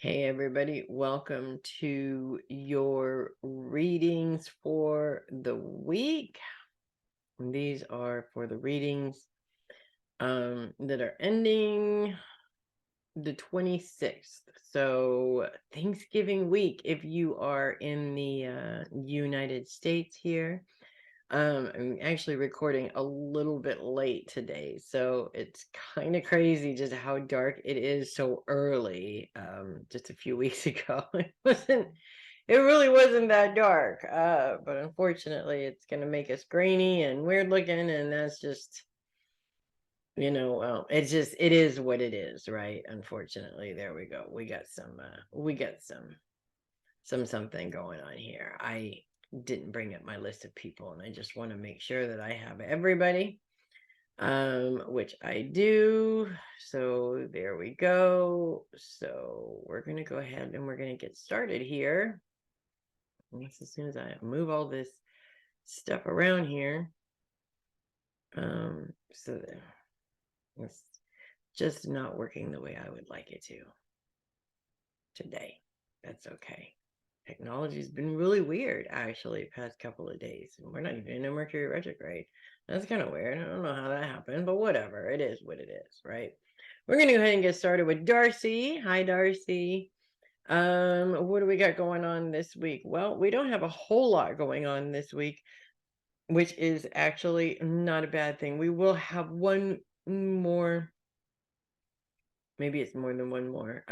Hey everybody, welcome to your readings for the week. These are for the readings that are ending the 26th. So Thanksgiving week, if you are in the United States here. I'm actually recording a little bit late today, so it's kind of crazy just how dark it is so early. Just a few weeks ago, it really wasn't that dark. But unfortunately, it's gonna make us grainy and weird looking, and that's just, well, it is what it is, right? Unfortunately, there we go. We got some something going on here. I didn't bring up my list of people, and I just want to make sure that I have everybody, which I do. So there we go. So we're gonna go ahead and we're gonna get started here. As soon as I move all this stuff around here, so that it's just not working the way I would like it to today. That's okay. Technology's been really weird, actually, past couple of days. And we're not even in a Mercury retrograde. That's kind of weird. I don't know how that happened, but whatever. It is what it is, right? We're going to go ahead and get started with Darcy. Hi, Darcy. What do we got going on this week? Well, we don't have a whole lot going on this week, which is actually not a bad thing. We will have one more, maybe it's more than one more.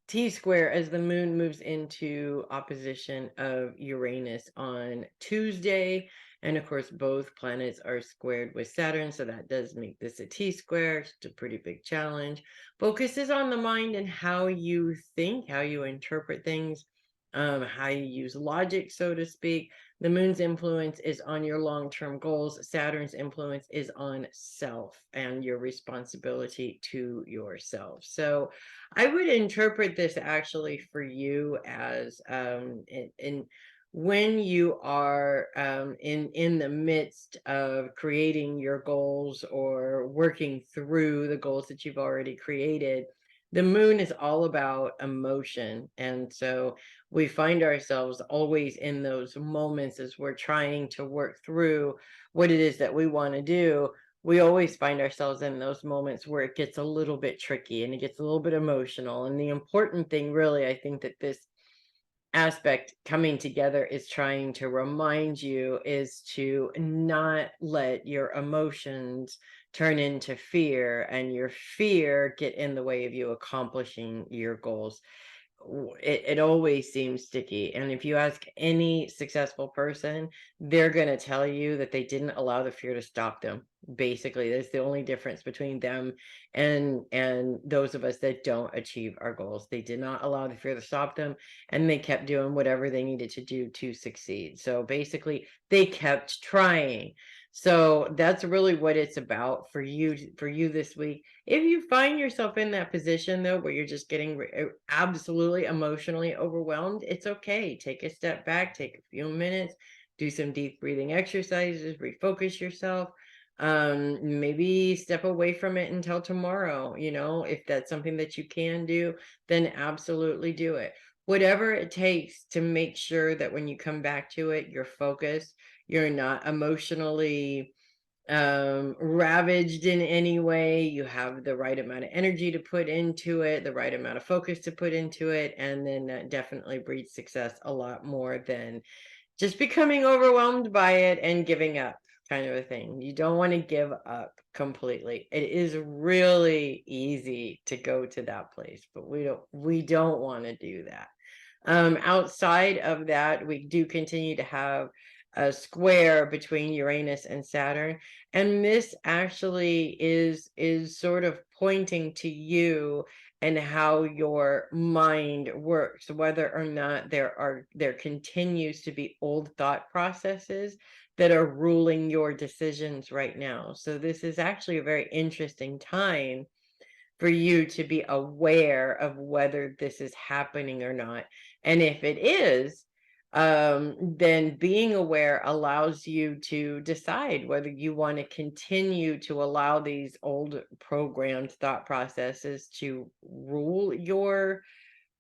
T-square as the moon moves into opposition of Uranus on Tuesday. And of course, both planets are squared with Saturn, so that does make this a T-square. It's a pretty big challenge. Focuses on the mind and how you think, how you interpret things, how you use logic, so to speak. The moon's influence is on your long-term goals. Saturn's influence is on self and your responsibility to yourself. So I would interpret this actually for you as when you are in the midst of creating your goals or working through the goals that you've already created. The moon is all about emotion, and so we find ourselves always in those moments as we're trying to work through what it is that we want to do. We always find ourselves in those moments where it gets a little bit tricky and it gets a little bit emotional. And the important thing, really, I think that this aspect coming together is trying to remind you is to not let your emotions turn into fear and your fear get in the way of you accomplishing your goals. It always seems sticky. And if you ask any successful person, they're going to tell you that they didn't allow the fear to stop them. Basically, that's the only difference between them and those of us that don't achieve our goals. They did not allow the fear to stop them, and they kept doing whatever they needed to do to succeed. So basically, they kept trying. So that's really what it's about for you this week. If you find yourself in that position, though, where you're just getting absolutely emotionally overwhelmed, it's okay. Take a step back, take a few minutes, do some deep breathing exercises, refocus yourself. Maybe step away from it until tomorrow. If that's something that you can do, then absolutely do it. Whatever it takes to make sure that when you come back to it, you're focused, you're not emotionally ravaged in any way. You have the right amount of energy to put into it, the right amount of focus to put into it, and then that definitely breeds success a lot more than just becoming overwhelmed by it and giving up, kind of a thing. You don't want to give up completely. It is really easy to go to that place, but we don't want to do that. Outside of that, we do continue to have a square between Uranus and Saturn, and this actually is sort of pointing to you and how your mind works, whether or not there continues to be old thought processes that are ruling your decisions right now. So this is actually a very interesting time for you to be aware of whether this is happening or not. And if it is, then being aware allows you to decide whether you want to continue to allow these old programmed thought processes to rule your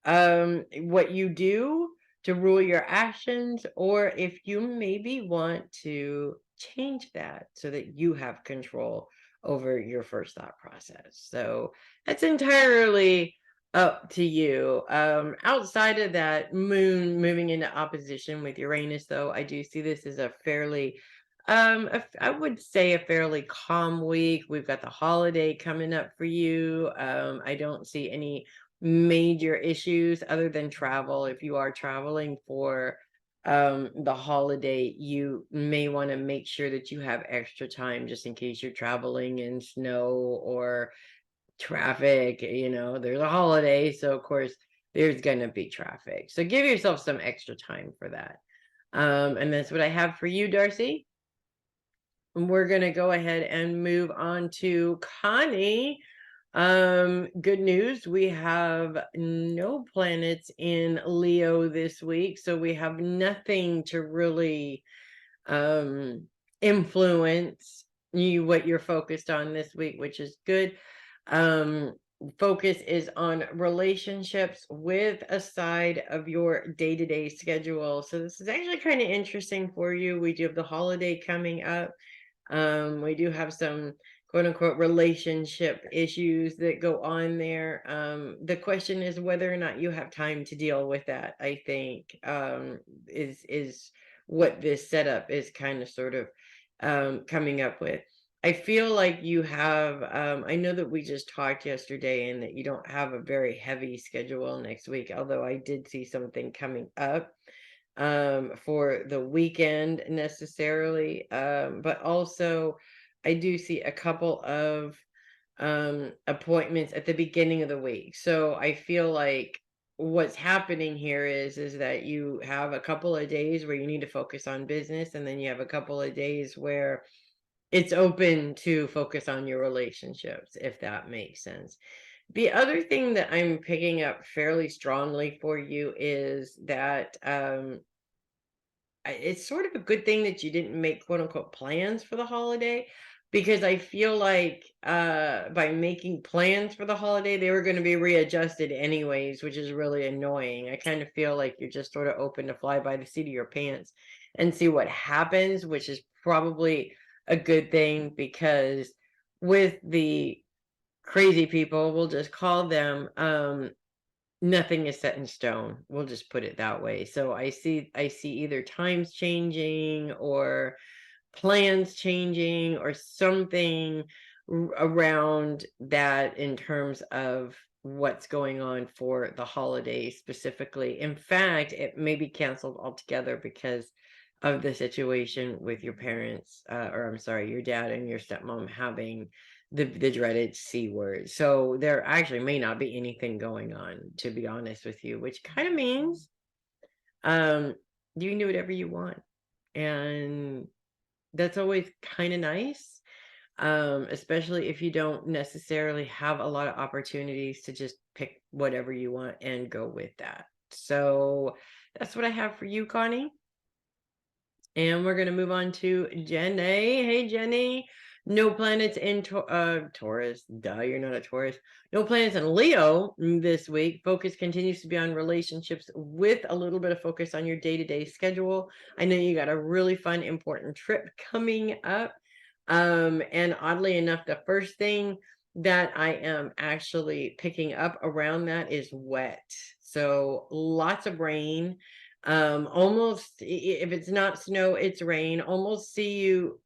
what you do to rule your actions, or if you maybe want to change that so that you have control over your first thought process. So that's entirely up to you. Outside of that, moon moving into opposition with Uranus, though, I do see this as a fairly I would say a fairly calm week. We've got the holiday coming up for you. I don't see any major issues other than travel. If you are traveling for the holiday, you may want to make sure that you have extra time just in case you're traveling in snow or traffic. There's a holiday, so of course there's gonna be traffic. So give yourself some extra time for that. And that's what I have for you, Darcy. We're going to go ahead and move on to Connie. Good news. We have no planets in Leo this week, so we have nothing to really influence what you're focused on this week, which is good. Focus is on relationships with a side of your day-to-day schedule. So this is actually kind of interesting for you. We do have the holiday coming up. We do have some quote unquote relationship issues that go on there. The question is whether or not you have time to deal with that, I think, is what this setup is kind of sort of coming up with. I feel like you have, I know that we just talked yesterday and that you don't have a very heavy schedule next week, although I did see something coming up for the weekend necessarily. But also I do see a couple of appointments at the beginning of the week. So I feel like what's happening here is that you have a couple of days where you need to focus on business, and then you have a couple of days where it's open to focus on your relationships, if that makes sense. The other thing that I'm picking up fairly strongly for you is that it's sort of a good thing that you didn't make quote unquote plans for the holiday, because I feel like by making plans for the holiday, they were going to be readjusted anyways, which is really annoying. I kind of feel like you're just sort of open to fly by the seat of your pants and see what happens, which is probably a good thing, because with the crazy people, we'll just call them, nothing is set in stone. We'll just put it that way. So I see either times changing or plans changing or something around that in terms of what's going on for the holidays specifically. In fact, it may be canceled altogether because of the situation with your parents, or I'm sorry, your dad and your stepmom having the dreaded C word. So there actually may not be anything going on, to be honest with you, which kind of means you can do whatever you want. And that's always kind of nice, especially if you don't necessarily have a lot of opportunities to just pick whatever you want and go with that. So that's what I have for you, Connie. And we're going to move on to Jenny. Hey, Jenny. No planets in Taurus. Duh, you're not a Taurus. No planets in Leo this week. Focus continues to be on relationships with a little bit of focus on your day-to-day schedule. I know you got a really fun, important trip coming up. And oddly enough, the first thing that I am actually picking up around that is wet. So lots of rain. Almost, if it's not snow, it's rain. Almost see you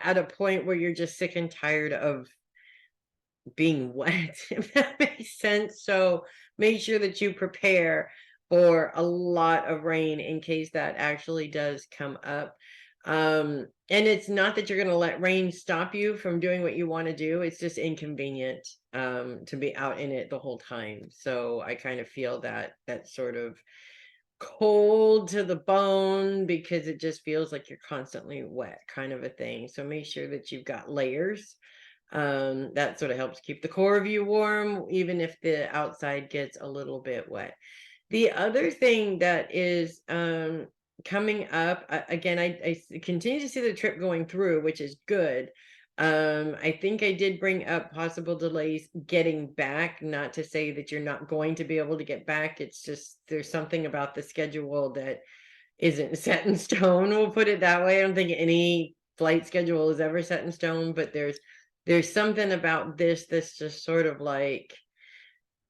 at a point where you're just sick and tired of being wet, if that makes sense. So make sure that you prepare for a lot of rain in case that actually does come up. And it's not that you're going to let rain stop you from doing what you want to do. It's just inconvenient to be out in it the whole time. So I kind of feel that sort of cold to the bone, because it just feels like you're constantly wet, kind of a thing. So make sure that you've got layers. That sort of helps keep the core of you warm, even if the outside gets a little bit wet. The other thing that is coming up, again, I continue to see the trip going through, which is good, I think I did bring up possible delays getting back, not to say that you're not going to be able to get back. It's just there's something about the schedule that isn't set in stone. We'll put it that way. I don't think any flight schedule is ever set in stone, but there's something about this that's just sort of like,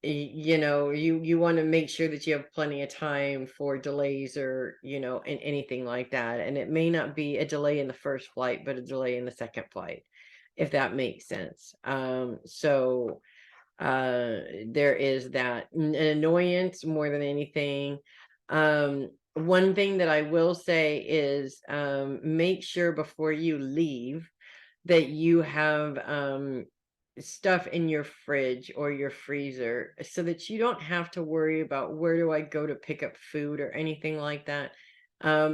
you know, you want to make sure that you have plenty of time for delays or, you know, and anything like that. And it may not be a delay in the first flight, but a delay in the second flight, if that makes sense. So there is that an annoyance more than anything. One thing that I will say is make sure before you leave that you have stuff in your fridge or your freezer so that you don't have to worry about where do I go to pick up food or anything like that.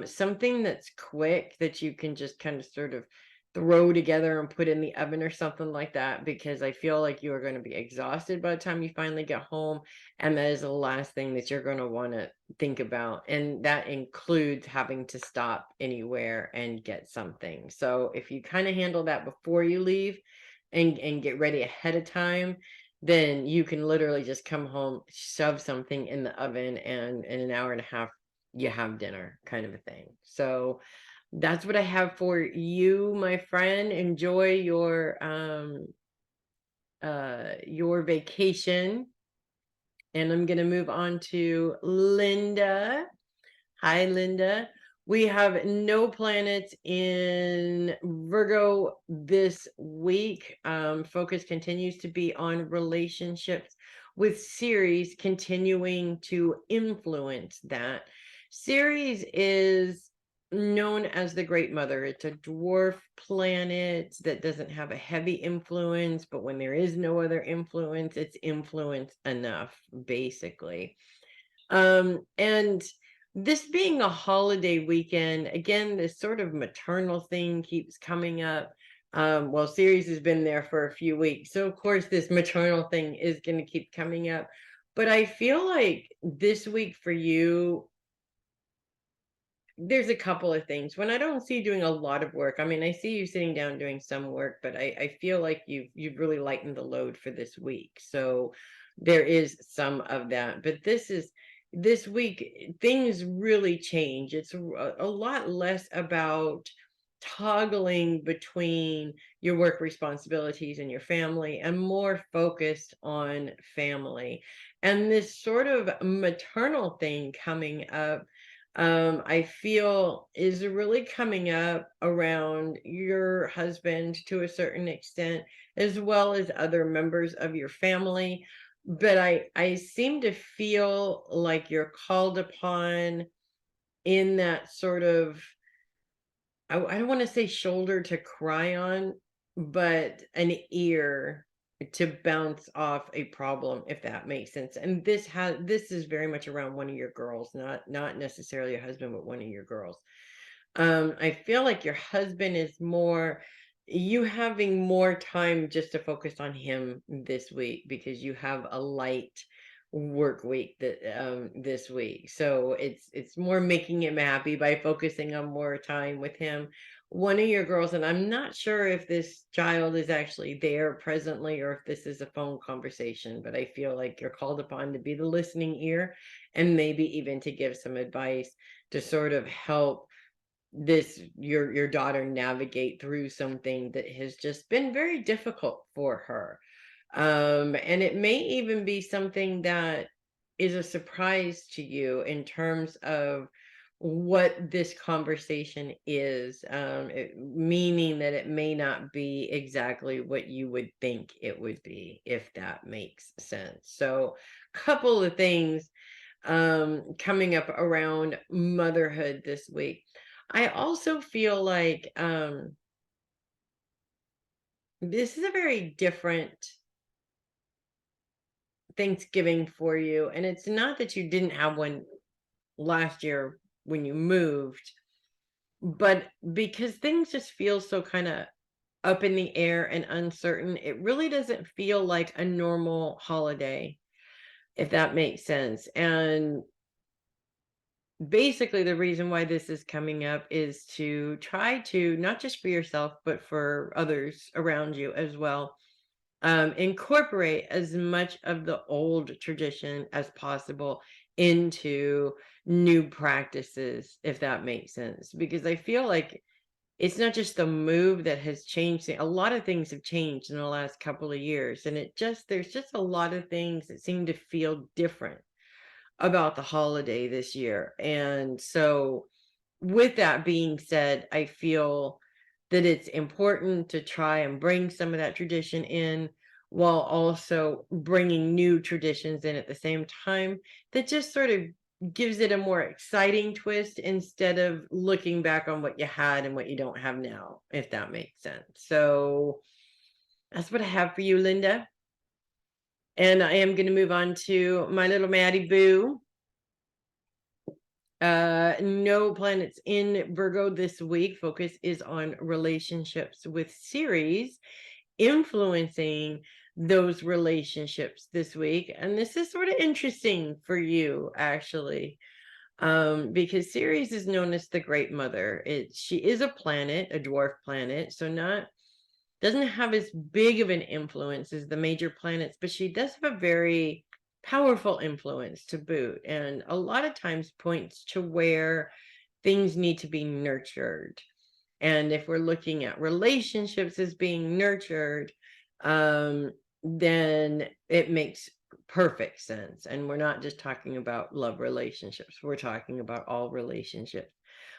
Something that's quick that you can just kind of sort of throw together and put in the oven or something like that, because I feel like you are going to be exhausted by the time you finally get home. And that is the last thing that you're going to want to think about. And that includes having to stop anywhere and get something. So if you kind of handle that before you leave and get ready ahead of time, then you can literally just come home, shove something in the oven, and in an hour and a half, you have dinner, kind of a thing. So that's what I have for you, my friend. Enjoy your vacation. And I'm gonna move on to Linda. Hi, Linda. We have no planets in Virgo this week. Focus continues to be on relationships, with Ceres continuing to influence that. Ceres is known as the Great Mother. It's a dwarf planet that doesn't have a heavy influence, but when there is no other influence, it's influence enough, basically. And this being a holiday weekend, again, this sort of maternal thing keeps coming up. Well, Ceres has been there for a few weeks, so of course this maternal thing is going to keep coming up. But I feel like this week for you, there's a couple of things. When I don't see you doing a lot of work, I mean, I see you sitting down doing some work, but I feel like you've really lightened the load for this week. So there is some of that. But this week, things really change. It's a lot less about toggling between your work responsibilities and your family, and more focused on family. And this sort of maternal thing coming up, I feel is really coming up around your husband to a certain extent, as well as other members of your family. But I seem to feel like you're called upon in that sort of, I don't want to say shoulder to cry on, but an ear to bounce off a problem, if that makes sense. And this is very much around one of your girls, not necessarily a husband, but one of your girls. I feel like your husband is more you having more time just to focus on him this week, because you have a light work week that this week. So it's more making him happy by focusing on more time with him. One of your girls, and I'm not sure if this child is actually there presently or if this is a phone conversation, but I feel like you're called upon to be the listening ear, and maybe even to give some advice to sort of help your daughter navigate through something that has just been very difficult for her. And it may even be something that is a surprise to you in terms of what this conversation is, meaning that it may not be exactly what you would think it would be, if that makes sense. So couple of things coming up around motherhood this week. I also feel like this is a very different Thanksgiving for you. And it's not that you didn't have one last year when you moved, but because things just feel so kind of up in the air and uncertain, it really doesn't feel like a normal holiday, if that makes sense. And basically the reason why this is coming up is to try to, not just for yourself, but for others around you as well, incorporate as much of the old tradition as possible into new practices, if that makes sense. Because I feel like it's not just the move that has changed. A lot of things have changed in the last couple of years, and there's just a lot of things that seem to feel different about the holiday this year. And so, with that being said, I feel that it's important to try and bring some of that tradition in while also bringing new traditions in at the same time, that just sort of gives it a more exciting twist instead of looking back on what you had and what you don't have now, if that makes sense. So that's what I have for you, Linda. And I am going to move on to my little Maddie Boo. No planets in Virgo this week. Focus is on relationships with Ceres influencing those relationships this week. And this is sort of interesting for you, actually, because Ceres is known as the Great Mother. She is a planet, a dwarf planet, so doesn't have as big of an influence as the major planets, but she does have a very powerful influence to boot, and a lot of times points to where things need to be nurtured. And if we're looking at relationships as being nurtured, then it makes perfect sense. And we're not just talking about love relationships, we're talking about all relationships.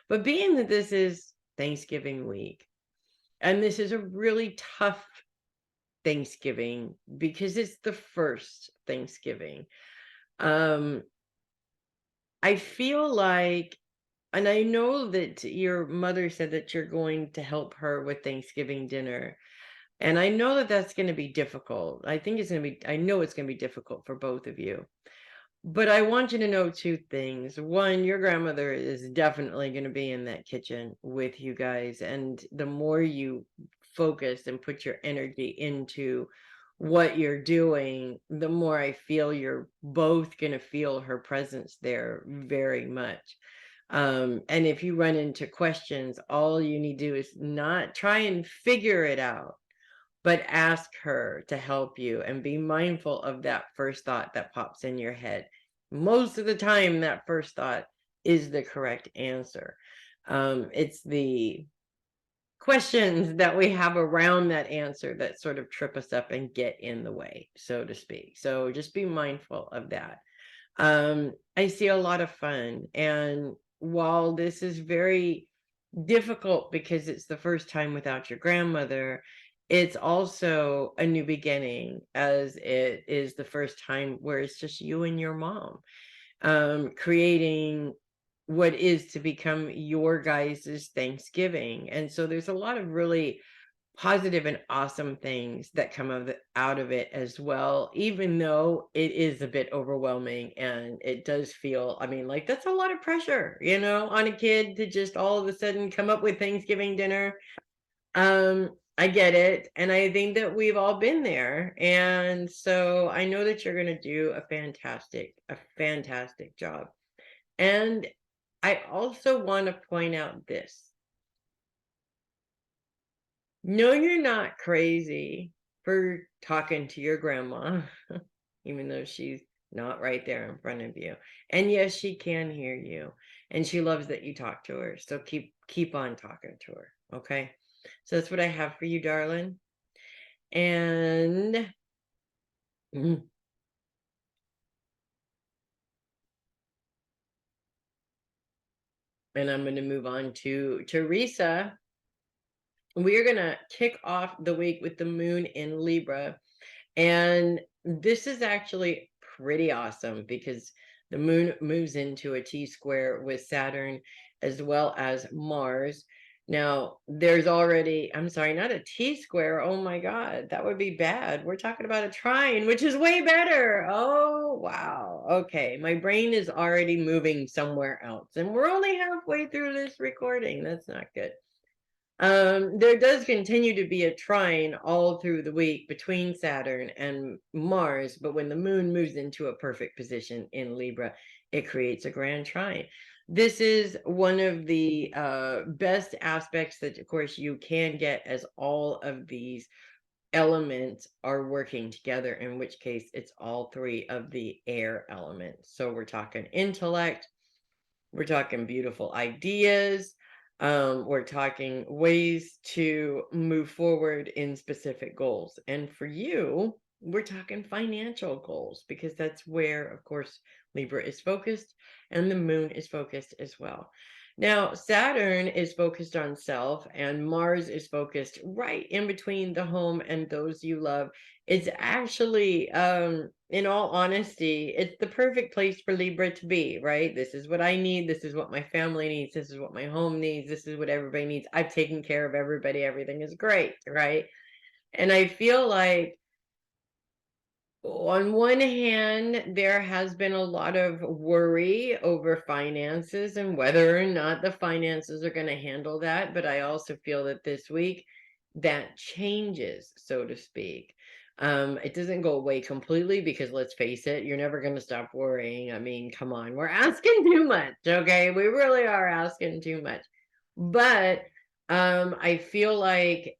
But being that this is Thanksgiving week, and this is a really tough Thanksgiving because it's the first Thanksgiving. I feel like, and I know that your mother said that you're going to help her with Thanksgiving dinner. And I know that that's going to be difficult. I know it's going to be difficult for both of you. But I want you to know two things. One, your grandmother is definitely going to be in that kitchen with you guys. And the more you focus and put your energy into what you're doing, the more I feel you're both going to feel her presence there very much. And if you run into questions, all you need to do is not try and figure it out, but ask her to help you, and be mindful of that first thought that pops in your head. Most of the time, that first thought is the correct answer. It's the questions that we have around that answer that sort of trip us up and get in the way, so to speak. So just be mindful of that. I see a lot of fun. And while this is very difficult because it's the first time without your grandmother, it's also a new beginning, as it is the first time where it's just you and your mom, creating what is to become your guys' Thanksgiving. And so there's a lot of really positive and awesome things that come out of it as well, even though it is a bit overwhelming. And it does feel, I mean, like, that's a lot of pressure, on a kid to just all of a sudden come up with Thanksgiving dinner. I get it, and I think that we've all been there. And so I know that you're going to do a fantastic job. And I also want to point out this. No, you're not crazy for talking to your grandma, even though she's not right there in front of you. And yes, she can hear you, and she loves that you talk to her. So keep on talking to her, okay? So that's what I have for you, darling. And and I'm going to move on to Theresa. We are going to kick off the week with the moon in Libra. And this is actually pretty awesome because the moon moves into a T-square with Saturn as well as Mars. Now, there's already, I'm sorry, not a T-square. Oh my God, that would be bad. We're talking about a trine, which is way better. Oh, wow. Okay, my brain is already moving somewhere else, and we're only halfway through this recording. That's not good. There does continue to be a trine all through the week between Saturn and Mars, but when the moon moves into a perfect position in Libra, it creates a grand trine. This is one of the best aspects that, of course, you can get, as all of these elements are working together, in which case it's all three of the air elements. So we're talking intellect, we're talking beautiful ideas, we're talking ways to move forward in specific goals. And for you, we're talking financial goals, because that's where, of course, Libra is focused, and the moon is focused as well. Now, Saturn is focused on self, and Mars is focused right in between the home and those you love. It's actually, in all honesty, it's the perfect place for Libra to be, right? This is what I need. This is what my family needs. This is what my home needs. This is what everybody needs. I've taken care of everybody. Everything is great, right? And I feel like, on one hand, there has been a lot of worry over finances and whether or not the finances are going to handle that. But I also feel that this week that changes, so to speak. It doesn't go away completely, because let's face it, you're never going to stop worrying. I mean, come on, we're asking too much. Okay, we really are asking too much. But I feel like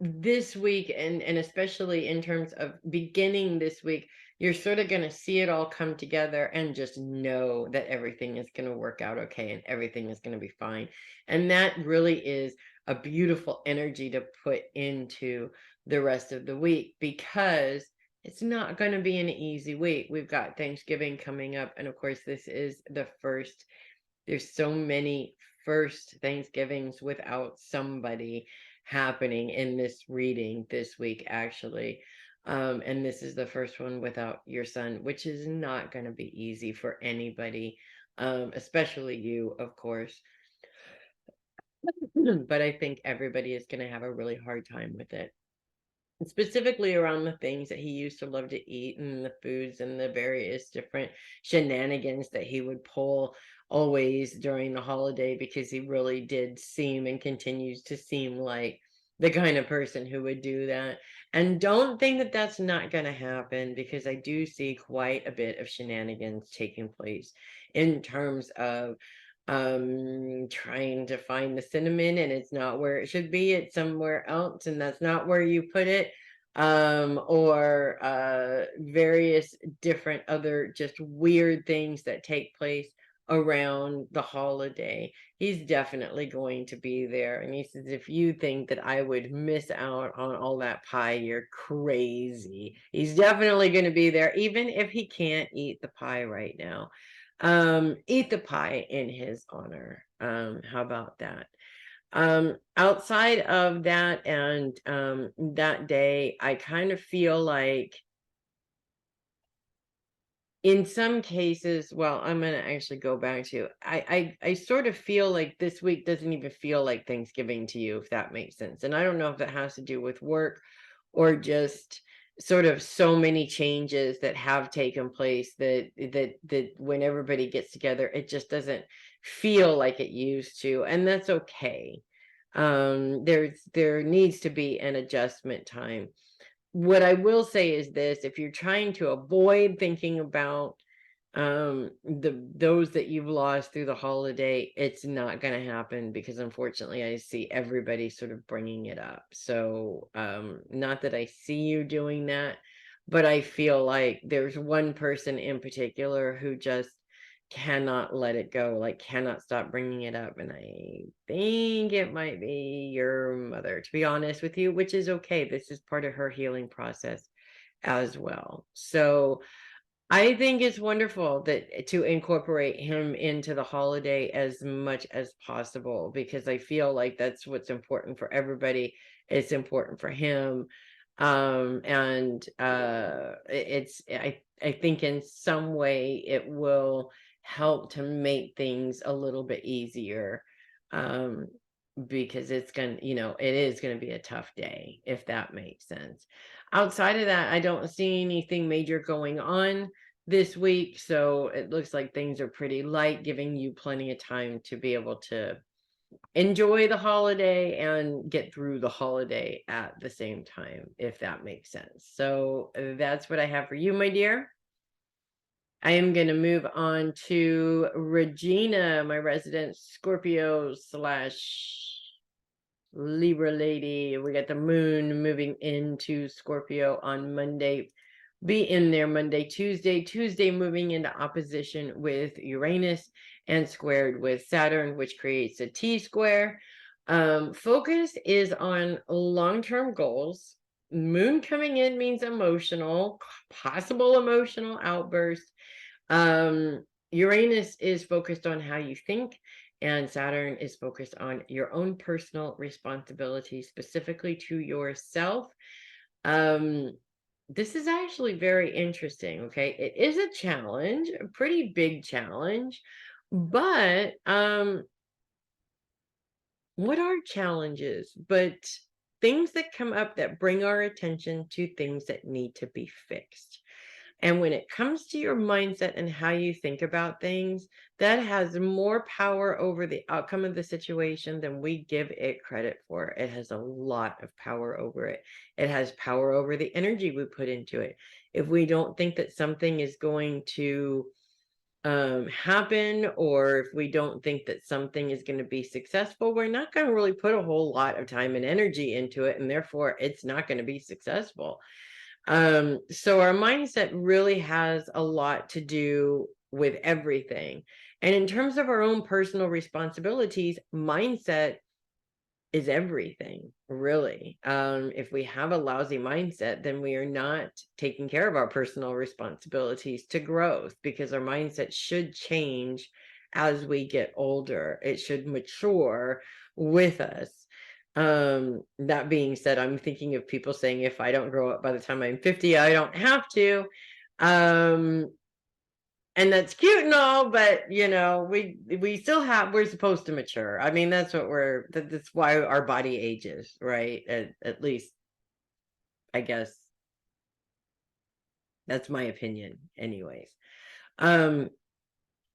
this week, and especially in terms of beginning this week, you're sort of going to see it all come together and just know that everything is going to work out okay and everything is going to be fine. And that really is a beautiful energy to put into the rest of the week, because it's not going to be an easy week. We've got Thanksgiving coming up, and of course this is the first. There's so many first Thanksgivings without somebody happening in this reading this week, actually. And this is the first one without your son, which is not going to be easy for anybody, especially you, of course. But I think everybody is going to have a really hard time with it, specifically around the things that he used to love to eat, and the foods and the various different shenanigans that he would pull always during the holiday, because he really did seem and continues to seem like the kind of person who would do that. And don't think that that's not going to happen, because I do see quite a bit of shenanigans taking place in terms of trying to find the cinnamon, and it's not where it should be, it's somewhere else, and that's not where you put it. Or various different other just weird things that take place around the holiday. He's definitely going to be there, and he says, if you think that I would miss out on all that pie, you're crazy. He's definitely going to be there, even if he can't eat the pie right now. Eat the pie in his honor. How about that? Outside of that, and that day, I kind of feel like, in some cases, well, I'm gonna actually go back to, I sort of feel like this week doesn't even feel like Thanksgiving to you, if that makes sense. And I don't know if that has to do with work, or just sort of so many changes that have taken place, that when everybody gets together, it just doesn't feel like it used to, and that's okay. There needs to be an adjustment time. What I will say is this: if you're trying to avoid thinking about those that you've lost through the holiday, it's not going to happen, because unfortunately I see everybody sort of bringing it up. So not that I see you doing that, but I feel like there's one person in particular who just cannot let it go, like cannot stop bringing it up, and I think it might be your mother, to be honest with you, which is okay. This is part of her healing process as well. So I think it's wonderful that to incorporate him into the holiday as much as possible, because I feel like that's what's important for everybody. It's important for him. And I think in some way it will help to make things a little bit easier. Um, because it's gonna, it is gonna be a tough day, if that makes sense. Outside of that, I don't see anything major going on this week, so it looks like things are pretty light, giving you plenty of time to be able to enjoy the holiday and get through the holiday at the same time, if that makes sense. So that's what I have for you, my dear. I am going to move on to Regina, my resident Scorpio slash Libra lady. We got the moon moving into Scorpio on Monday. Be in there Monday, Tuesday moving into opposition with Uranus and squared with Saturn, which creates a T square. Focus is on long-term goals. Moon coming in means emotional, possible emotional outburst. Uranus is focused on how you think, and Saturn is focused on your own personal responsibility, specifically to yourself. This is actually very interesting. Okay, it is a challenge, a pretty big challenge, but what are challenges but things that come up that bring our attention to things that need to be fixed? And when it comes to your mindset and how you think about things, that has more power over the outcome of the situation than we give it credit for. It has a lot of power over it. It has power over the energy we put into it. If we don't think that something is going to happen, or if we don't think that something is going to be successful, we're not going to really put a whole lot of time and energy into it, and therefore it's not going to be successful. So our mindset really has a lot to do with everything. And in terms of our own personal responsibilities, mindset is everything, really. If we have a lousy mindset, then we are not taking care of our personal responsibilities to growth, because our mindset should change as we get older. It should mature with us. That being said, I'm thinking of people saying, if I don't grow up by the time I'm 50, I don't have to. And that's cute and all, but we still have, we're supposed to mature. I mean, that's what that's why our body ages, right? At least, I guess that's my opinion anyways.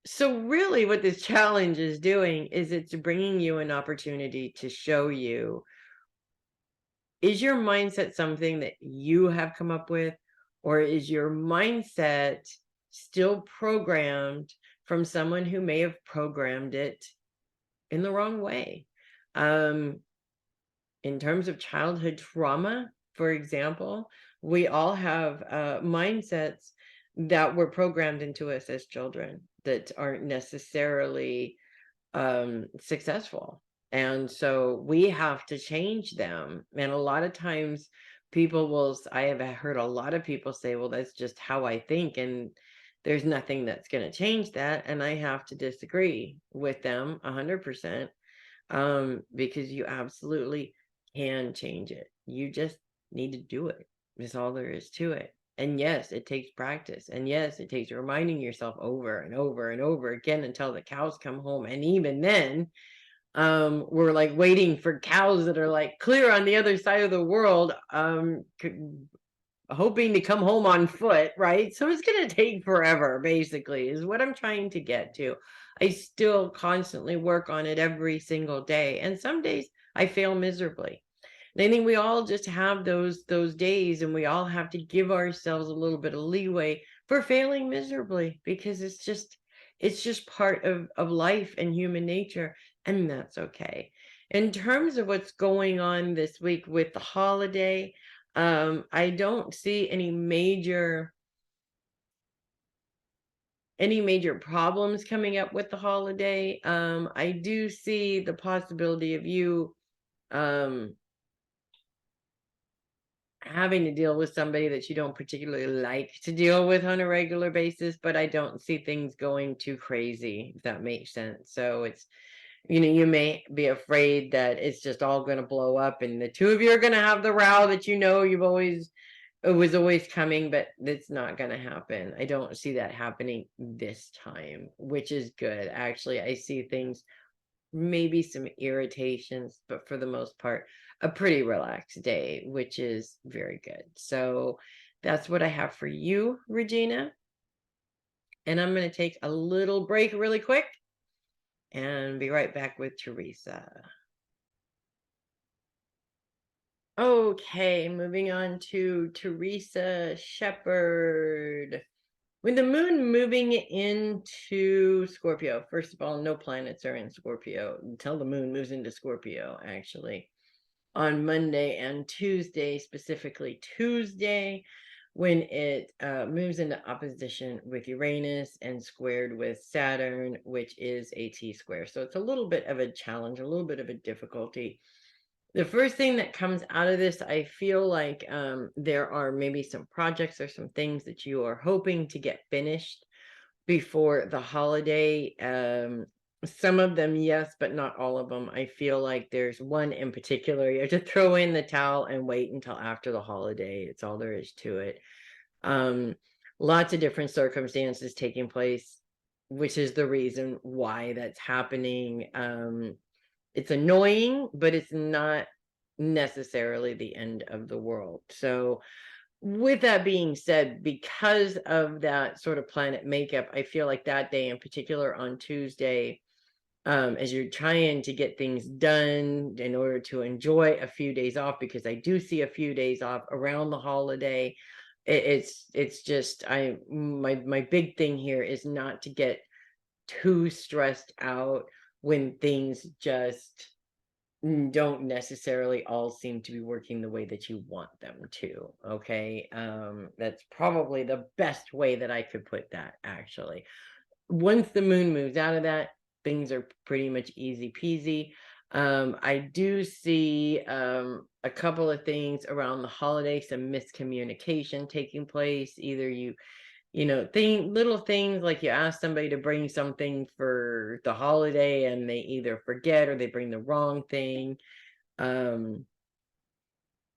So really what this challenge is doing is it's bringing you an opportunity to show you, is your mindset something that you have come up with, or is your mindset still programmed from someone who may have programmed it in the wrong way? In terms of childhood trauma, for example, we all have mindsets that were programmed into us as children that aren't necessarily successful. And so we have to change them. And a lot of times I have heard a lot of people say, well, that's just how I think, and there's nothing that's going to change that. And I have to disagree with them 100%, because you absolutely can change it. You just need to do it. That's all there is to it. And yes, it takes practice. And yes, it takes reminding yourself over and over and over again until the cows come home. And even then, we're like waiting for cows that are like clear on the other side of the world, hoping to come home on foot, right? So it's going to take forever, basically, is what I'm trying to get to. I still constantly work on it every single day. And some days I fail miserably. And I think we all just have those days, and we all have to give ourselves a little bit of leeway for failing miserably, because it's just part of life and human nature, and that's okay. In terms of what's going on this week with the holiday, I don't see any major problems coming up with the holiday. I do see the possibility of you having to deal with somebody that you don't particularly like to deal with on a regular basis, but I don't see things going too crazy, if that makes sense. So it's, you may be afraid that it's just all going to blow up and the two of you are going to have the row that it was always coming, but it's not going to happen. I don't see that happening this time, which is good. Actually, I see things, maybe some irritations, but for the most part, a pretty relaxed day, which is very good. So that's what I have for you, Regina. And I'm going to take a little break really quick and be right back with Theresa. Okay, moving on to Theresa Sheppard. With the moon moving into Scorpio, first of all, no planets are in Scorpio until the moon moves into Scorpio, actually. On Monday and Tuesday, specifically Tuesday, when it moves into opposition with Uranus and squared with Saturn, which is a T-square. So it's a little bit of a challenge, a little bit of a difficulty. The first thing that comes out of this, I feel like there are maybe some projects or some things that you are hoping to get finished before the holiday. Some of them, yes, but not all of them. I feel like there's one in particular. You have to throw in the towel and wait until after the holiday. It's all there is to it. Lots of different circumstances taking place, which is the reason why that's happening. It's annoying, but it's not necessarily the end of the world. So with that being said, because of that sort of planet makeup, I feel like that day in particular on Tuesday, as you're trying to get things done in order to enjoy a few days off, because I do see a few days off around the holiday. It's just my big thing here is not to get too stressed out when things just don't necessarily all seem to be working the way that you want them to. Okay. That's probably the best way that I could put that, actually. Once the moon moves out of that, things are pretty much easy peasy. I do see a couple of things around the holiday, some miscommunication taking place. Either little things like you ask somebody to bring something for the holiday and they either forget or they bring the wrong thing.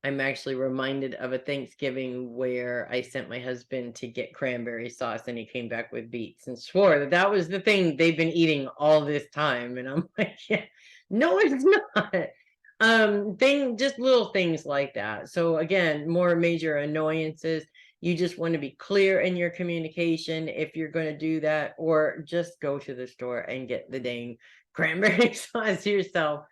I'm actually reminded of a Thanksgiving where I sent my husband to get cranberry sauce and he came back with beets and swore that that was the thing they've been eating all this time. And I'm like, yeah, no, it's not. Just little things like that. So again, more major annoyances. You just want to be clear in your communication if you're going to do that, or just go to the store and get the dang cranberry sauce yourself,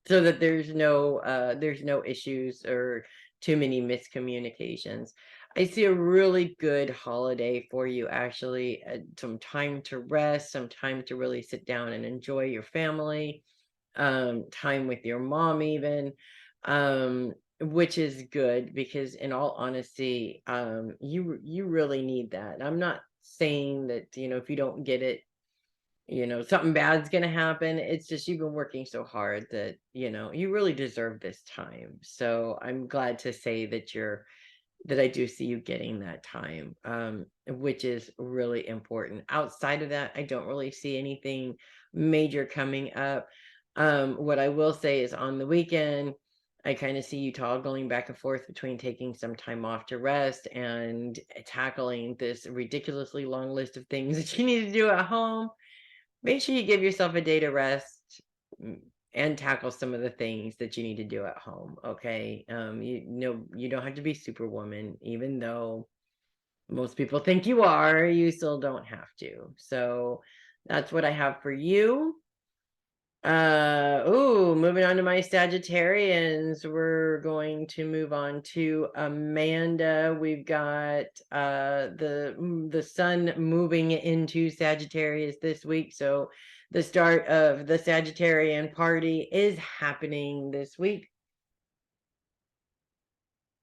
so that there's no issues or too many miscommunications. I see a really good holiday for you, actually. Some time to rest, some time to really sit down and enjoy your family, time with your mom even, which is good because in all honesty, you really need that. I'm not saying that, if you don't get it, something bad's going to happen. It's just you've been working so hard that, you really deserve this time. So I'm glad to say that I do see you getting that time, which is really important. Outside of that, I don't really see anything major coming up. What I will say is on the weekend, I kind of see you toggling back and forth between taking some time off to rest and tackling this ridiculously long list of things that you need to do at home. Make sure you give yourself a day to rest, and tackle some of the things that you need to do at home. Okay. You don't have to be Superwoman, even though most people think you are, you still don't have to. So that's what I have for you. Moving on to my Sagittarians, we're going to move on to Amanda. We've got the sun moving into Sagittarius this week, so the start of the Sagittarian party is happening this week.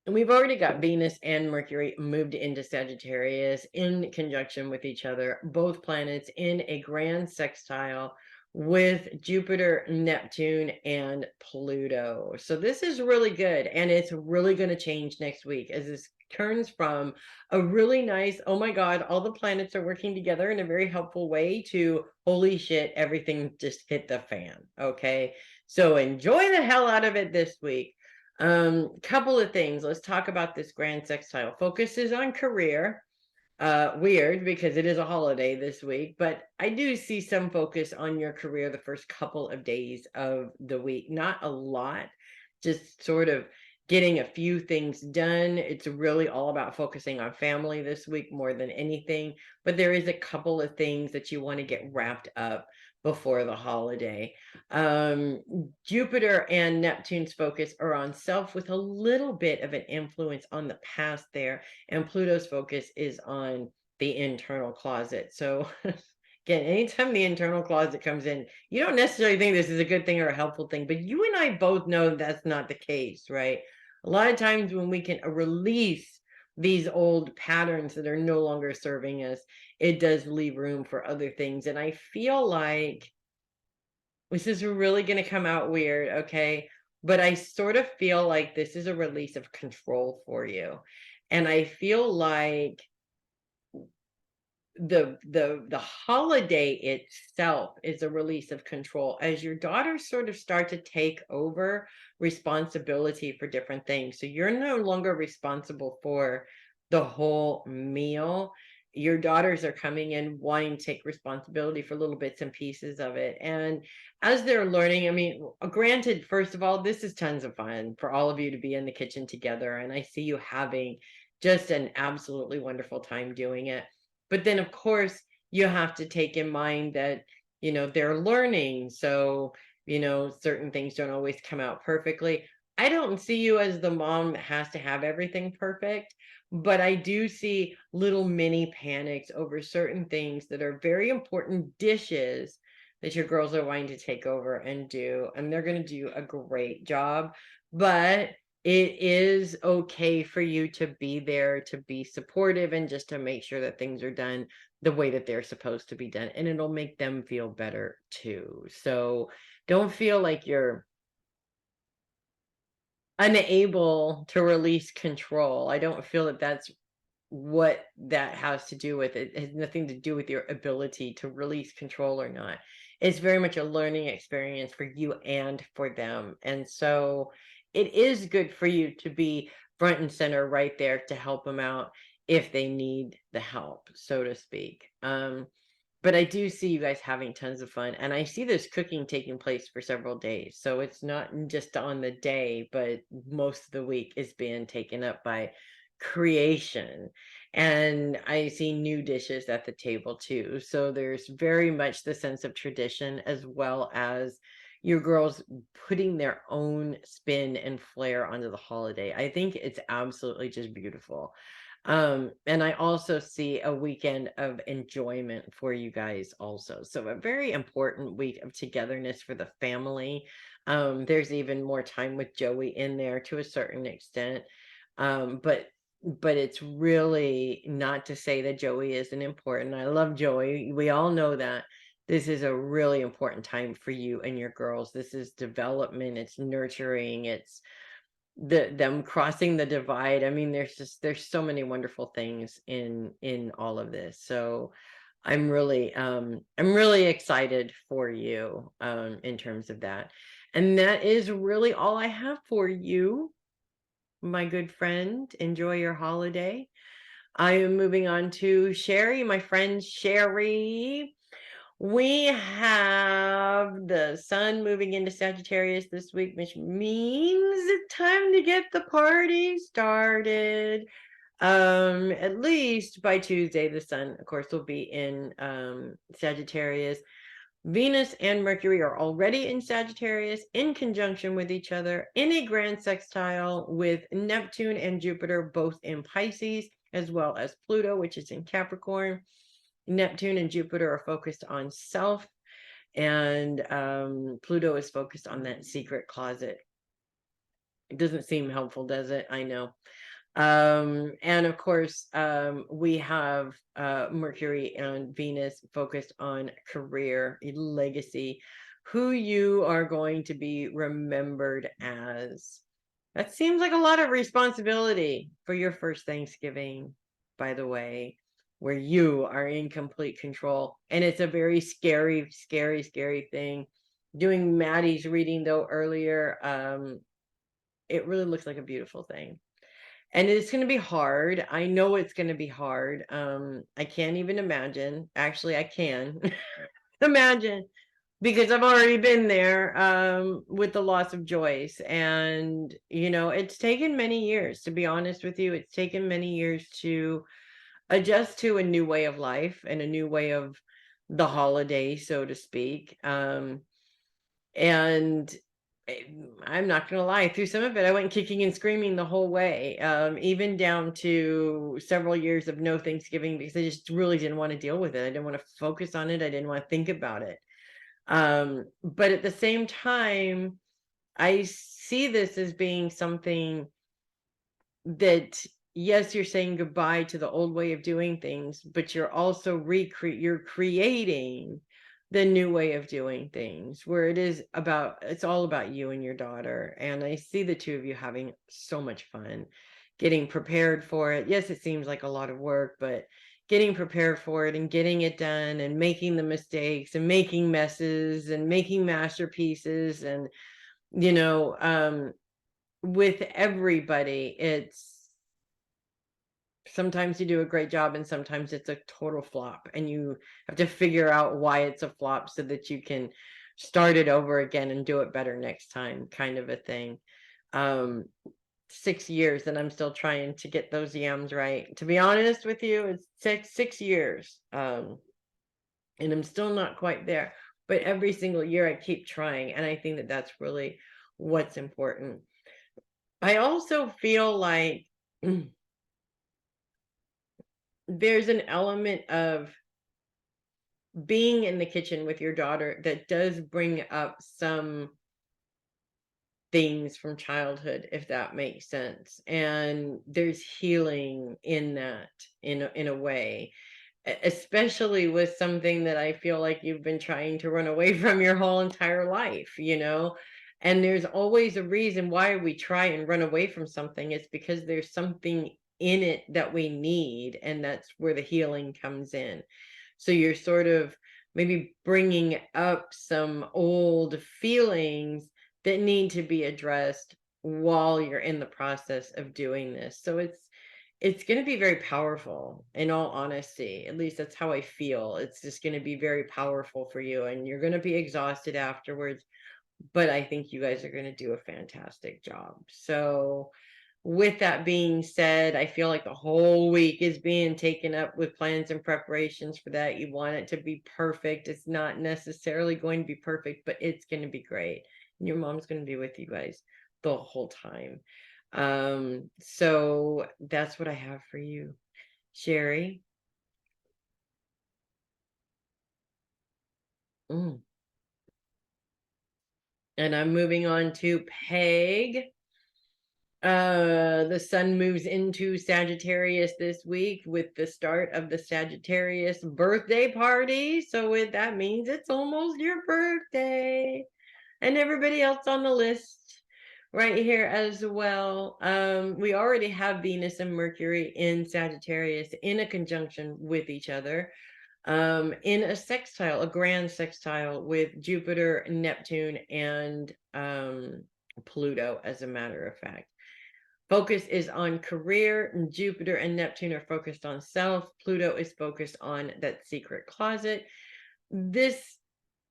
And we've already got Venus and Mercury moved into Sagittarius in conjunction with each other, both planets in a grand sextile with Jupiter, Neptune, and Pluto. So this is really good. And it's really going to change next week as this turns from a really nice, oh my God, all the planets are working together in a very helpful way, to holy shit, everything just hit the fan. Okay. So enjoy the hell out of it this week. Couple of things. Let's talk about this grand sextile. Focus is on career. Weird because it is a holiday this week, but I do see some focus on your career the first couple of days of the week. Not a lot, just sort of getting a few things done. It's really all about focusing on family this week more than anything, but there is a couple of things that you want to get wrapped up before the holiday. Jupiter and Neptune's focus are on self with a little bit of an influence on the past there, and Pluto's focus is on the internal closet. So again, anytime the internal closet comes in, you don't necessarily think this is a good thing or a helpful thing, but you and I both know that's not the case, right? A lot of times when we can release these old patterns that are no longer serving us, it does leave room for other things. And I feel like this is really going to come out weird, okay? But I sort of feel like this is a release of control for you. And I feel like the holiday itself is a release of control as your daughters sort of start to take over responsibility for different things. So you're no longer responsible for the whole meal. Your daughters are coming in wanting to take responsibility for little bits and pieces of it. And as they're learning, I mean, granted, first of all, this is tons of fun for all of you to be in the kitchen together. And I see you having just an absolutely wonderful time doing it. But then, of course, you have to take in mind that, they're learning. So, certain things don't always come out perfectly. I don't see you as the mom that has to have everything perfect, but I do see little mini panics over certain things that are very important dishes that your girls are wanting to take over and do. And they're going to do a great job. But it is okay for you to be there, to be supportive, and just to make sure that things are done the way that they're supposed to be done. And it'll make them feel better too. So don't feel like you're unable to release control. I don't feel that that's what that has to do with it. It has nothing to do with your ability to release control or not. It's very much a learning experience for you and for them. And so it is good for you to be front and center right there to help them out if they need the help, so to speak. But I do see you guys having tons of fun, and I see this cooking taking place for several days. So it's not just on the day, but most of the week is being taken up by creation. And I see new dishes at the table too. So there's very much the sense of tradition, as well as your girls putting their own spin and flair onto the holiday. I think it's absolutely just beautiful. And I also see a weekend of enjoyment for you guys also. So a very important week of togetherness for the family. There's even more time with Joey in there to a certain extent. But it's really not to say that Joey isn't important. I love Joey. We all know that. This is a really important time for you and your girls. This is development, it's nurturing, it's them crossing the divide. I mean, there's so many wonderful things in all of this. So I'm really excited for you in terms of that. And that is really all I have for you, my good friend. Enjoy your holiday. I am moving on to Sheri, my friend Sheri. We have the sun moving into Sagittarius this week, which means it's time to get the party started. At least by Tuesday, the sun, of course, will be in Sagittarius. Venus and Mercury are already in Sagittarius in conjunction with each other in a grand sextile with Neptune and Jupiter both in Pisces, as well as Pluto, which is in Capricorn. Neptune and Jupiter are focused on self, and Pluto is focused on that secret closet. It doesn't seem helpful, does it? I know. And of course, we have Mercury and Venus focused on career, legacy, who you are going to be remembered as. That seems like a lot of responsibility for your first Thanksgiving, by the way, where you are in complete control. And it's a very scary, scary, scary thing. Doing Maddie's reading, though, earlier, it really looks like a beautiful thing. And it's going to be hard. I know it's going to be hard. I can't even imagine. Actually, I can imagine because I've already been there with the loss of Joyce. And, it's taken many years, to be honest with you. It's taken many years to adjust to a new way of life and a new way of the holiday, so to speak. And I'm not gonna lie, through some of it, I went kicking and screaming the whole way, even down to several years of no Thanksgiving, because I just really didn't want to deal with it. I didn't want to focus on it. I didn't want to think about it. But at the same time, I see this as being something that, yes, you're saying goodbye to the old way of doing things, but you're also you're creating the new way of doing things, where it's all about you and your daughter. And I see the two of you having so much fun getting prepared for it. Yes, it seems like a lot of work, but getting prepared for it and getting it done and making the mistakes and making messes and making masterpieces. And you know, with everybody, it's sometimes you do a great job and sometimes it's a total flop, and you have to figure out why it's a flop so that you can start it over again and do it better next time, kind of a thing. 6 years and I'm still trying to get those yams right. To be honest with you, it's six years. And I'm still not quite there, but every single year I keep trying, and I think that that's really what's important. I also feel like there's an element of being in the kitchen with your daughter that does bring up some things from childhood, if that makes sense. And there's healing in that, in a way, especially with something that I feel like you've been trying to run away from your whole entire life, you know? And there's always a reason why we try and run away from something. It's because there's something in it that we need, and that's where the healing comes in. So you're sort of maybe bringing up some old feelings that need to be addressed while you're in the process of doing this. So it's going to be very powerful, in all honesty. At least that's how I feel. It's just going to be very powerful for you, and you're going to be exhausted afterwards, but I think you guys are going to do a fantastic job. So with that being said, I feel like the whole week is being taken up with plans and preparations for that. You want it to be perfect. It's not necessarily going to be perfect, but it's going to be great. And your mom's going to be with you guys the whole time. So that's what I have for you, Sheri. Mm. And I'm moving on to Peg. The sun moves into Sagittarius this week with the start of the Sagittarius birthday party. So that means it's almost your birthday. And everybody else on the list right here as well. We already have Venus and Mercury in Sagittarius in a conjunction with each other, in a sextile, a grand sextile with Jupiter, Neptune, and Pluto, as a matter of fact. Focus is on career. Jupiter and Neptune are focused on self. Pluto is focused on that secret closet. This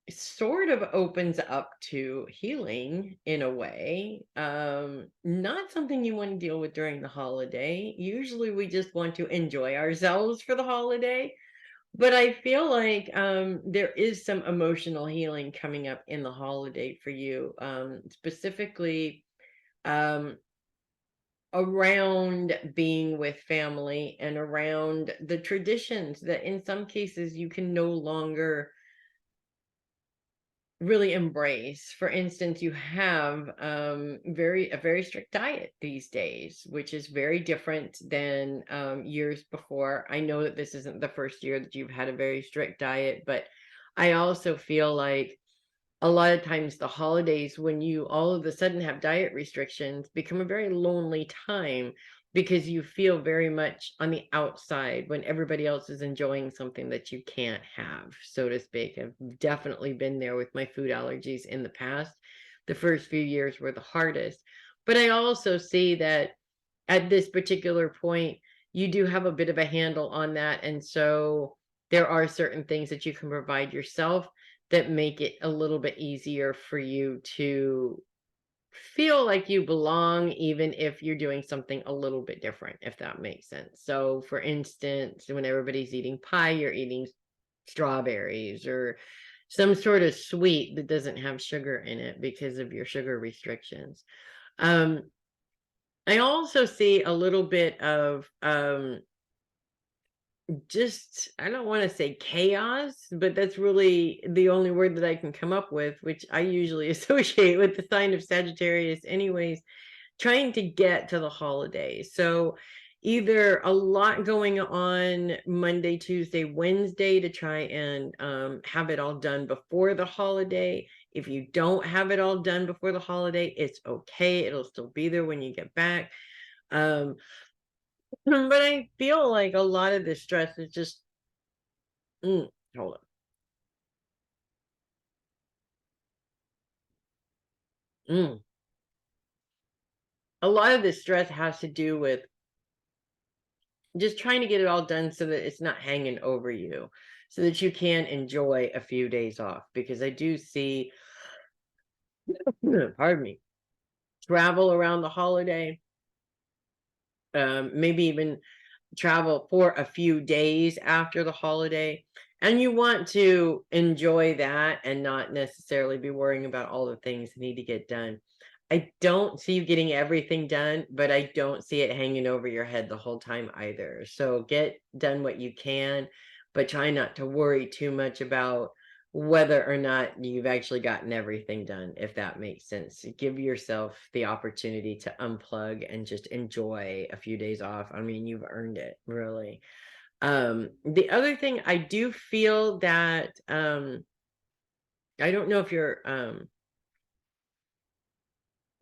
sort of opens up to healing in a way. Not something you want to deal with during the holiday. Usually we just want to enjoy ourselves for the holiday. But I feel like there is some emotional healing coming up in the holiday for you, specifically um, around being with family and around the traditions that in some cases you can no longer really embrace. For instance, you have a very strict diet these days, which is very different than years before. I know that this isn't the first year that you've had a very strict diet, but I also feel like a lot of times the holidays, when you all of a sudden have diet restrictions, become a very lonely time, because you feel very much on the outside when everybody else is enjoying something that you can't have, so to speak. I've definitely been there with my food allergies in the past. The first few years were the hardest, but I also see that at this particular point, you do have a bit of a handle on that. And so there are certain things that you can provide yourself that make it a little bit easier for you to feel like you belong, even if you're doing something a little bit different, if that makes sense. So for instance, when everybody's eating pie, you're eating strawberries, or some sort of sweet that doesn't have sugar in it because of your sugar restrictions. I also see a little bit of just, I don't want to say chaos, but that's really the only word that I can come up with, which I usually associate with the sign of Sagittarius anyways, trying to get to the holidays. So either a lot going on Monday, Tuesday, Wednesday to try and have it all done before the holiday. If you don't have it all done before the holiday, it's okay. It'll still be there when you get back. But I feel like a lot of the stress is just, hold on. A lot of the stress has to do with just trying to get it all done so that it's not hanging over you, so that you can enjoy a few days off. Because I do see, pardon me, travel around the holiday, maybe even travel for a few days after the holiday, and you want to enjoy that and not necessarily be worrying about all the things that need to get done. I don't see you getting everything done, but I don't see it hanging over your head the whole time either. So get done what you can, but try not to worry too much about whether or not you've actually gotten everything done, if that makes sense. Give yourself the opportunity to unplug and just enjoy a few days off. I mean, you've earned it, really. The other thing, I do feel that I don't know if you're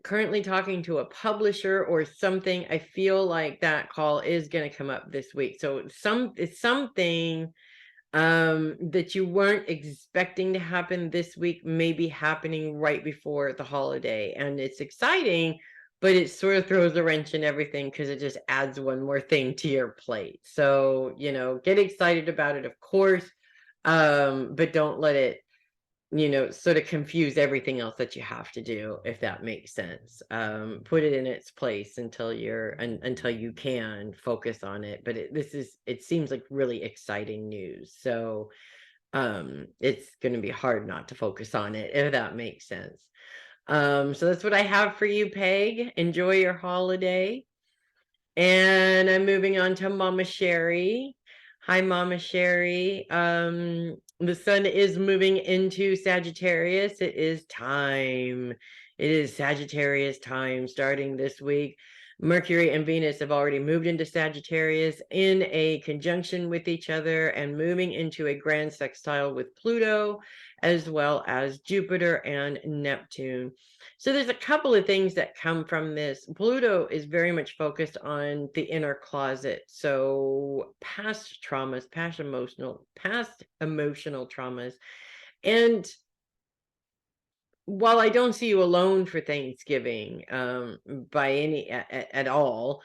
currently talking to a publisher or something. I feel like that call is going to come up this week. So it's something that you weren't expecting to happen this week may be happening right before the holiday, and it's exciting, but it sort of throws a wrench in everything because it just adds one more thing to your plate. So, get excited about it, of course, but don't let it sort of confuse everything else that you have to do, if that makes sense. Put it in its place until until you can focus on it. But it seems like really exciting news. So it's going to be hard not to focus on it, if that makes sense. So that's what I have for you, Peg. Enjoy your holiday. And I'm moving on to Mama Sheri. Hi, Mama Sheri. The sun is moving into Sagittarius. It is time. It is Sagittarius time starting this week. Mercury and Venus have already moved into Sagittarius in a conjunction with each other and moving into a grand sextile with Pluto, as well as Jupiter and Neptune. So there's a couple of things that come from this. Pluto is very much focused on the inner closet. So past traumas, past emotional traumas. And while I don't see you alone for Thanksgiving, by any at all,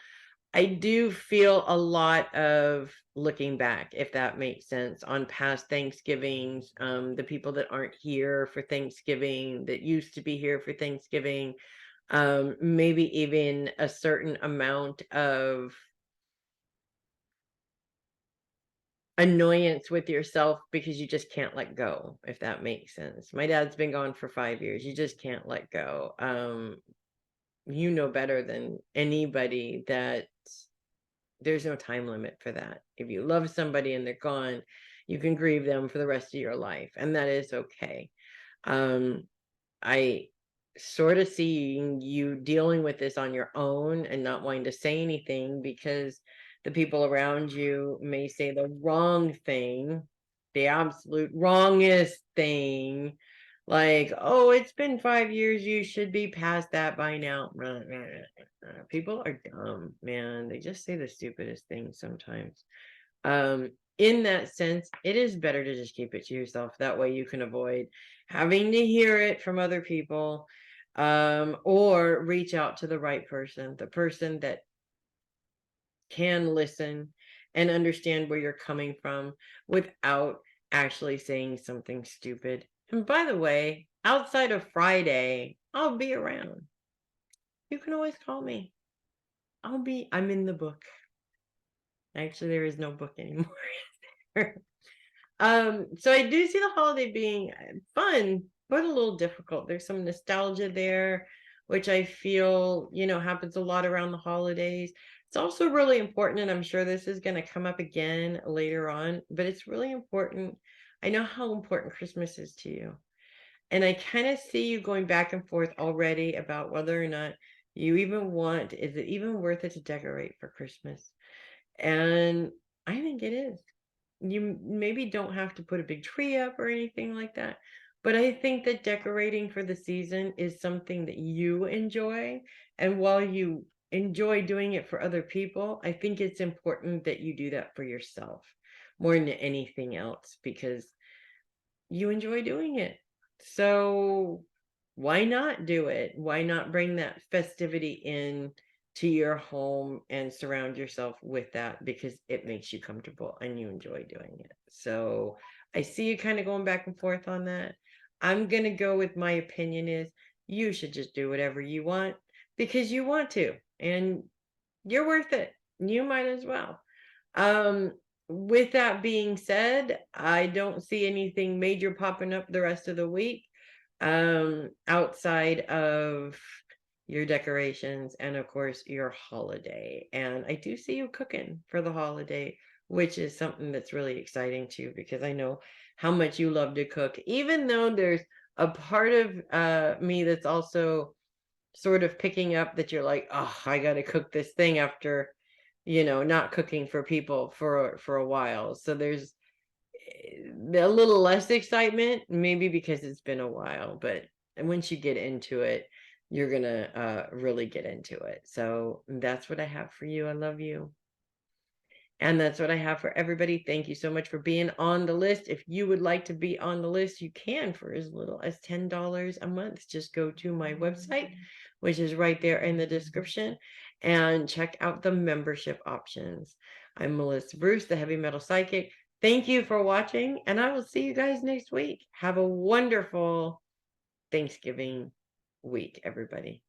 I do feel a lot of looking back, if that makes sense, on past Thanksgivings, the people that aren't here for Thanksgiving, that used to be here for Thanksgiving, maybe even a certain amount of annoyance with yourself because you just can't let go, if that makes sense. My dad's been gone for 5 years. You just can't let go. You know better than anybody that there's no time limit for that. If you love somebody and they're gone, you can grieve them for the rest of your life, and that is okay. I sort of see you dealing with this on your own and not wanting to say anything because the people around you may say the wrong thing, the absolute wrongest thing, like, oh, it's been 5 years, you should be past that by now. People are dumb, man. They just say the stupidest things sometimes. In that sense, it is better to just keep it to yourself. That way you can avoid having to hear it from other people, or reach out to the right person, the person that can listen and understand where you're coming from without actually saying something stupid. And by the way, outside of Friday, I'll be around. You can always call me. I'm in the book. Actually, there is no book anymore. So I do see the holiday being fun, but a little difficult. There's some nostalgia there, which I feel, happens a lot around the holidays. It's also really important, and I'm sure this is going to come up again later on, but it's really important. I know how important Christmas is to you. And I kind of see you going back and forth already about whether or not you even want, is it even worth it to decorate for Christmas? And I think it is. You maybe don't have to put a big tree up or anything like that, but I think that decorating for the season is something that you enjoy. And while you enjoy doing it for other people, I think it's important that you do that for yourself more than anything else, because you enjoy doing it. So why not do it? Why not bring that festivity in to your home and surround yourself with that, because it makes you comfortable and you enjoy doing it. So I see you kind of going back and forth on that. I'm going to go with my opinion is you should just do whatever you want because you want to, and you're worth it. You might as well. Um, with that being said, I don't see anything major popping up the rest of the week, outside of your decorations and of course your holiday. And I do see you cooking for the holiday, which is something that's really exciting too, because I know how much you love to cook, even though there's a part of me that's also sort of picking up that you're like, oh, I got to cook this thing after, not cooking for people for a while. So there's a little less excitement, maybe because it's been a while, but once you get into it, you're gonna really get into it. So that's what I have for you. I love you. And that's what I have for everybody. Thank you so much for being on the list. If you would like to be on the list, you can for as little as $10 a month. Just go to my website, which is right there in the description, and check out the membership options. I'm Melissa Bruce, the Heavy Metal Psychic. Thank you for watching, and I will see you guys next week. Have a wonderful Thanksgiving week, everybody.